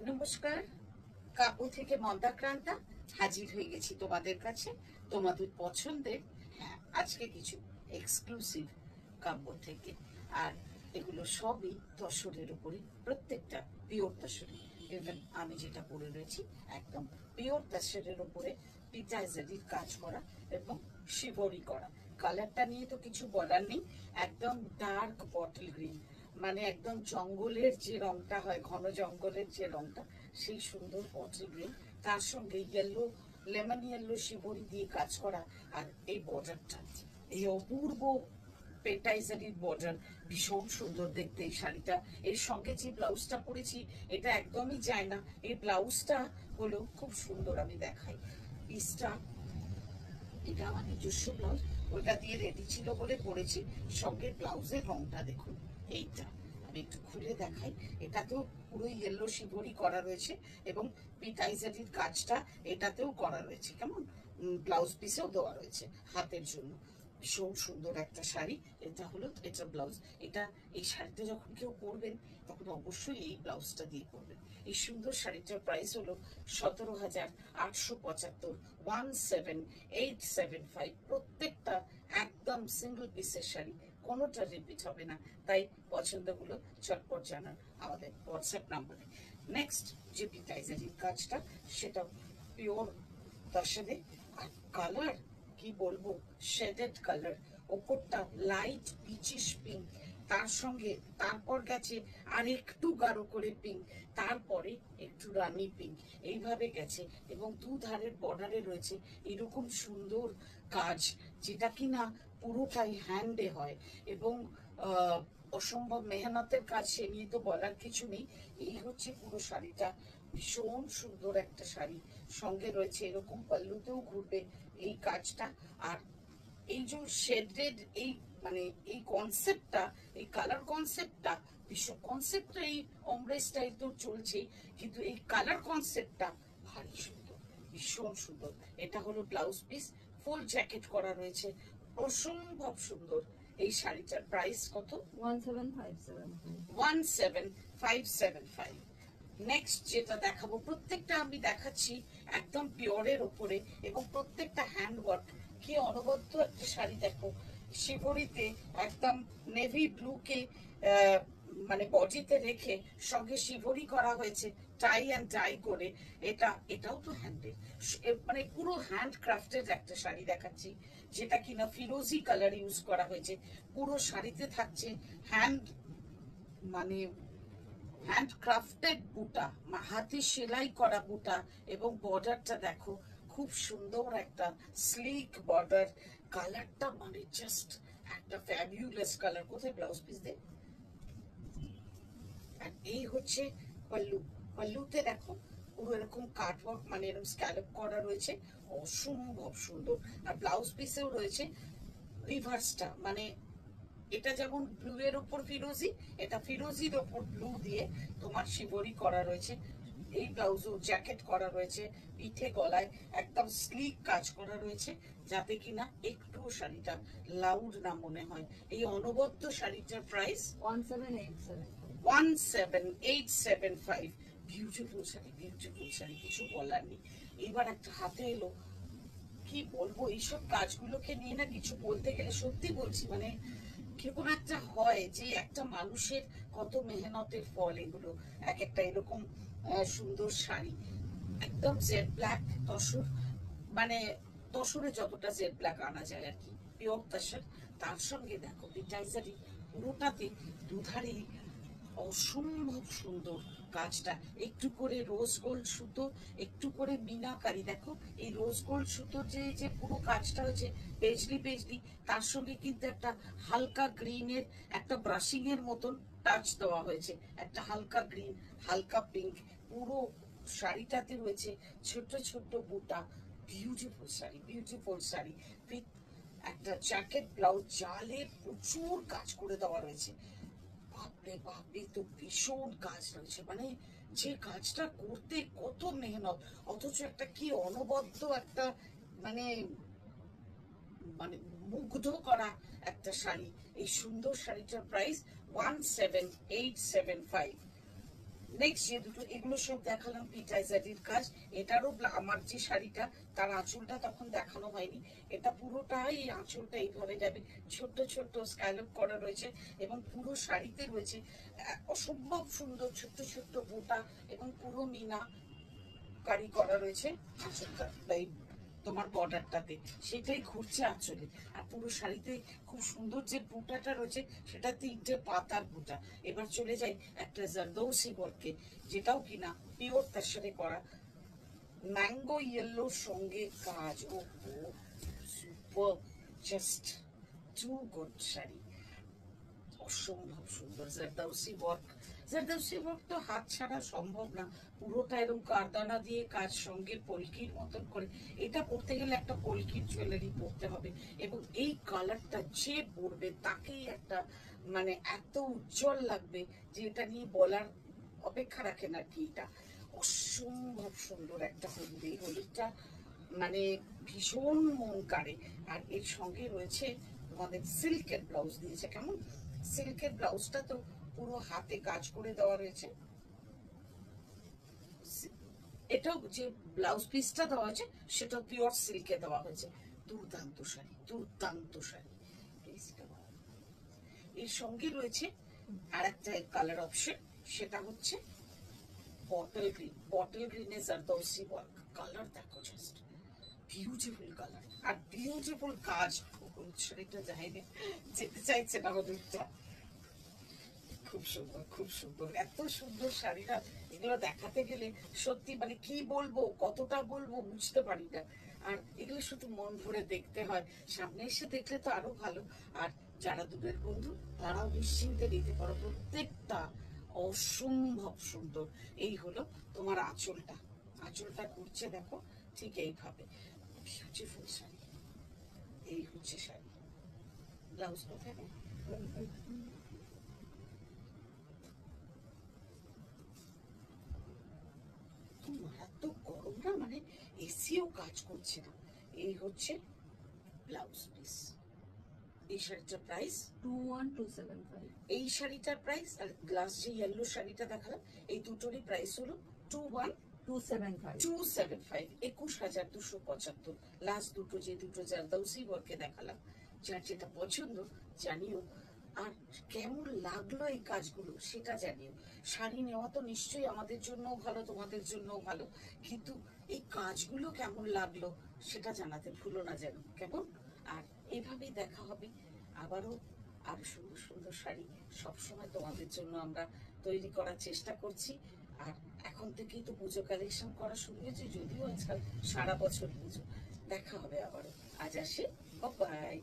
নমস্কার, কাব্য থেকে মন্দাক্রান্তা হাজির হয়ে গেছি তোমাদের কাছে তোমাদের পছন্দের। হ্যাঁ, আজকে কিছু এক্সক্লুসিভ কাব্য থেকে। আর এগুলো সবই তসরের উপরে, প্রত্যেকটা পিওর তসরে। ইভেন আমি যেটা পরে রয়েছি একদম পিওর তসরের উপরে পিটাইজারির কাজ করা এবং শিবরি করা। কালারটা নিয়ে তো কিছু বলার নেই, একদম ডার্ক বটল গ্রিন, মানে একদম জঙ্গলের যে রংটা হয়, ঘন জঙ্গলের যে রংটা, সেই সুন্দর বটল গ্রিন, তার সঙ্গে ইয়েলো, লেমন ইয়েলো শিবরি দিয়ে কাজ করা। আর এই বর্ডারটা, এই অপূর্ব পেটাইজারির বর্ডার, ভীষণ সুন্দর দেখতে এই শাড়িটা। এর সঙ্গে যে ব্লাউজটা পরেছি এটা একদমই যায় না, এই ব্লাউজটা হলো খুব সুন্দর। আমি দেখাই পিসটা, এটা আমার নিজস্ব ব্লাউজ, ওটা দিয়ে রেডি ছিল বলে পরেছি। সঙ্গে ব্লাউজের রংটা দেখুন, এইটা আমি একটু খুলে দেখাই। এটাতেও পুরো ইয়েলো শিবরি করা রয়েছে এবং পিটাইজারির কাজটা এটাতেও করা রয়েছে, কেমন ব্লাউজ পিসেও দেওয়া রয়েছে হাতের জন্য। ভীষণ সুন্দর একটা শাড়ি। এটা হলো, এটা ব্লাউজ। এটা, এই শাড়িটা যখন কেউ পরবেন তখন অবশ্যই এই ব্লাউজটা দিয়ে পরবেন। এই সুন্দর শাড়িটার প্রাইস হলো 17,875, 17,875। প্রত্যেকটা একদম সিঙ্গল পিসের শাড়ি, কোনোটা রিপিট হবে না। তাই পছন্দগুলো চটপট জানান আমাদের হোয়াটসঅ্যাপ নাম্বারে। নেক্সট যে পিটাইজারির কাজটা, সেটা পিওর তসরে। আর কালার কি বলবো, শেডেড কালার, ওপরটা লাইট পিচিশ পিঙ্ক, তার সঙ্গে তারপর গেছে আর একটু গাঢ় করে পিঙ্ক, তারপরে একটু রানি পিঙ্ক, এইভাবে গেছে। এবং দুধারের বর্ডারে রয়েছে এরকম সুন্দর কাজ, যেটা কিনা পুরোটাই হ্যান্ডে হয় এবং অসম্ভব মেহনতের কাজ, সে নিয়ে তো বলার কিছু নেই। এই হচ্ছে পুরো শাড়িটা, ভীষণ সুন্দর একটা শাড়ি। সঙ্গে রয়েছে এরকম পাল্লুতেও ঘুরবে এই কাজটা। আর এই যে শেডেড, এই মানে এই কনসেপ্টটা, এই কালার কনসেপ্টটা, ভীষণ কনসেপ্টটা, এই অমরে স্টাইল তো চলছেই, কিন্তু এই কালার কনসেপ্টটা ভারী সুন্দর, ভীষণ সুন্দর। এটা হলো ব্লাউজ পিস, ফুল জ্যাকেট করা রয়েছে, অসম্ভব সুন্দর। এই শাড়িটার প্রাইস কত? 17,575। নেক্সট যেটা দেখাবো, প্রত্যেকটা আমি দেখাচ্ছি একদম পিওরের ওপরে এবং প্রত্যেকটা হ্যান্ডওয়ার্ক। কি অনবদ্য একটা শাড়ি দেখো, শিবরিতে একদম নেভি ব্লুকে মানে বডিতে রেখে সঙ্গে শিবরি করা হয়েছে টাই অ্যান্ড ডাই করে। এটাও তো হ্যান্ডেড, মানে পুরো হ্যান্ড ক্রাফটেড একটা শাড়ি দেখাচ্ছি, যেটা কিনা ফিরোজি কালার ইউজ করা হয়েছে। পুরো শাড়িতে থাকছে হ্যান্ড, মানে হ্যান্ড ক্রাফটেড বুটা, হাতে সেলাই করা বুটা। এবং বর্ডারটা দেখো, খুব সুন্দর একটা স্লিক বর্ডার। কালারটা মানে জাস্ট একটা ফ্যাবিউলাস কালার। কোথায় ব্লাউজ পিস দে? আর এই হচ্ছে পাল্লু। পাল্লুতে দেখো পুরো এরকম কাটওয়ার্ক, মানে এরকম স্ক্যালপ করা রয়েছে, অসম্ভব সুন্দর। আর ব্লাউজ পিসেও রয়েছে রিভার্সটা, মানে এটা যেমন ব্লু এর উপর ফিরোজি, এটা ফিরোজির ওপর ব্লু দিয়ে তোমার শিবরি করা রয়েছে। এই ব্লাউজও জ্যাকেট করা রয়েছে, পিঠে গলায় একদম স্লিক কাজ করা রয়েছে, যাতে কিনা একটু শাড়িটা লাউড না মনে হয়। এই অনবদ্য শাড়িটার price 17,875। Beautiful sari, beautiful sari, কিছু বলার নেই। এবার একটা হাতে এলো, কি বলবো, এইসব কাজগুলোকে নিয়ে না কিছু বলতে গেলে সত্যি বলছি, মানে কিরকম একটা হয় যে একটা মানুষের কত মেহনতের ফল এগুলো। এক একটা এরকম সুন্দর শাড়ি, একদম জেড ব্ল্যাক তসর, মানে তসরে যতটা জেড ব্ল্যাক আনা যায় আর কি, পিওর তসর। তার সঙ্গে দেখো ডিজাইনারি, পুরোটাতে দুধারে অসম্ভব সুন্দর কাজটা। একটু করে রোজ গোল্ড সুতো, একটু করে মিনাকারি। দেখো এই রোজ গোল্ড সুতোর যে যে পুরো কাজটা হয়েছে পেজলি পেজলি, তার সঙ্গে কিন্তু একটা হালকা গ্রিনের একটা ব্রাশিং এর মতন টাচ দেওয়া হয়েছে, একটা হালকা গ্রিন, হালকা পিঙ্ক। পুরো শাড়িটাতে রয়েছে ছোট ছোট বুটা। Beautiful sari, beautiful sari. একটা জ্যাকেট ব্লাউজ, জালে প্রচুর কাজ করে দেওয়া রয়েছে। বাপরে বাপরে, তো ভীষণ কাজ রয়েছে, মানে যে কাজটা করতে কত মেহনত, অথচ একটা কি অনবদ্য একটা, মানে মানে মুগ্ধ করা একটা শাড়ি। এই সুন্দর শাড়িটার প্রাইস 17,875। নেক্সট যে দুটো, এগুলো সব দেখালাম পিটাইজারির কাজ। এটারও আমার যে শাড়িটা, তার আঁচলটা তখন দেখানো হয়নি। এটা পুরোটাই আঁচলটা এইভাবে যাবে, ছোট্ট ছোট্ট স্ক্যালপ করা রয়েছে এবং পুরো শাড়িতে রয়েছে অসম্ভব সুন্দর ছোট্ট ছোট্ট বুটা এবং পুরো মিনা কারি করা রয়েছে আঁচলটা, এই তোমার বর্ডারটাতে সেটাই ঘুরছে আঁচলে। আর পুরো শাড়িতে খুব সুন্দর যে বুটাটা রয়েছে, সেটা 3টে পাতার বুটা। এবার চলে যাই একটা জারদৌসি ওয়ার্কে, যেটাও কিনা পিওর তার সাথে করা, ম্যাঙ্গো ইয়েলোর সঙ্গে কাজ। ও super, just too good sari, অসম্ভব সুন্দর জারদৌসি ওয়ার্ক। জারদৌসি ওয়ার্ক তো হাত ছাড়া সম্ভব না, পুরোটা এরকম কারদানা দিয়ে কাজ, সঙ্গে পলকির মতন করে। এটা পরতে গেলে একটা পলকির জুয়েলারি পরতে হবে, এবং এই কালারটা যে পরবে তাকেই একটা মানে এত উজ্জ্বল লাগবে যে এটা নিয়ে বলার অপেক্ষা রাখে না কি। এটা অসম্ভব সুন্দর একটা হলুদ, এই হলুদটা মানে ভীষণ মন কাড়ে। আর এর সঙ্গে রয়েছে তোমাদের সিল্কের ব্লাউজ দিয়েছে। কেমন সিল্কের ব্লাউজটা তো পুরো হাতে কাজ করে দেওয়া রয়েছে। এটাও যে ব্লাউজ পিসটা দেওয়া হয়েছে সেটা পিওর সিল্কে দেওয়া হয়েছে। দুর্দান্ত শাড়ি, দুর্দান্ত শাড়ি। এর সঙ্গে রয়েছে আর একটা কালার অপশন, সেটা হচ্ছে বটল গ্রিন। বটল গ্রিনে জারদৌসি ওয়ার্ক, কালার দেখো জাস্ট বিউটিফুল কালার আর বিউটিফুল কাজ। শাড়িটা যায়নি, যেতে চাইছে না হলুদটা। খুব সুন্দর, খুব সুন্দর, এত সুন্দর শাড়িটা। এগুলো দেখাতে গেলে সত্যি মানে কি বলবো, কতটা বলবো বুঝতে পারি না। আর এগুলো শুধু মন ভরে দেখতে হয়, সামনে এসে দেখলে তো আরো ভালো। আর যারা দূরের বন্ধু, তারাও নিশ্চিন্তে নিতে পারো, প্রত্যেকটা অসম্ভব সুন্দর। এই হলো তোমার আঁচলটা, আঁচলটা ঘুরছে দেখো ঠিক এইভাবে, বিউটিফুল শাড়ি। এই হচ্ছে শাড়ি। ব্লাউজ কোথায়? এত গরম না, মানে এসিও কাজ করছে না। এই হচ্ছে ব্লাউজ পিস। এই শাড়িটার প্রাইস 21275। এই শাড়িটার প্রাইস আর গ্লাস যে ইয়েলো শাড়িটা দেখালাম, এই দুটোরই প্রাইস হলো 21275। 21275, 21,275। লাস্ট দুটো যে দুটো জারদৌসি ওয়ার্কে দেখালাম, যার যেটা পছন্দ জানিও। আর কেমন লাগলো এই কাজগুলো সেটা জানিও। শাড়ি নেওয়া তো নিশ্চয়ই আমাদের জন্য ভালো, তোমাদের জন্য ভালো, কিন্তু এই কাজগুলো কেমন লাগলো সেটা জানাতে ভুলো না যেন, কেমন। আর এভাবেই দেখা হবে আবারও। আর সুন্দর সুন্দর শাড়ি সবসময় তোমাদের জন্য আমরা তৈরি করার চেষ্টা করছি। আর এখন থেকেই তো পুজো কালেকশন করা শুরু হয়েছে, যদিও আজকাল সারা বছর পুজো। দেখা হবে আবারও, আজ আসি, বাই।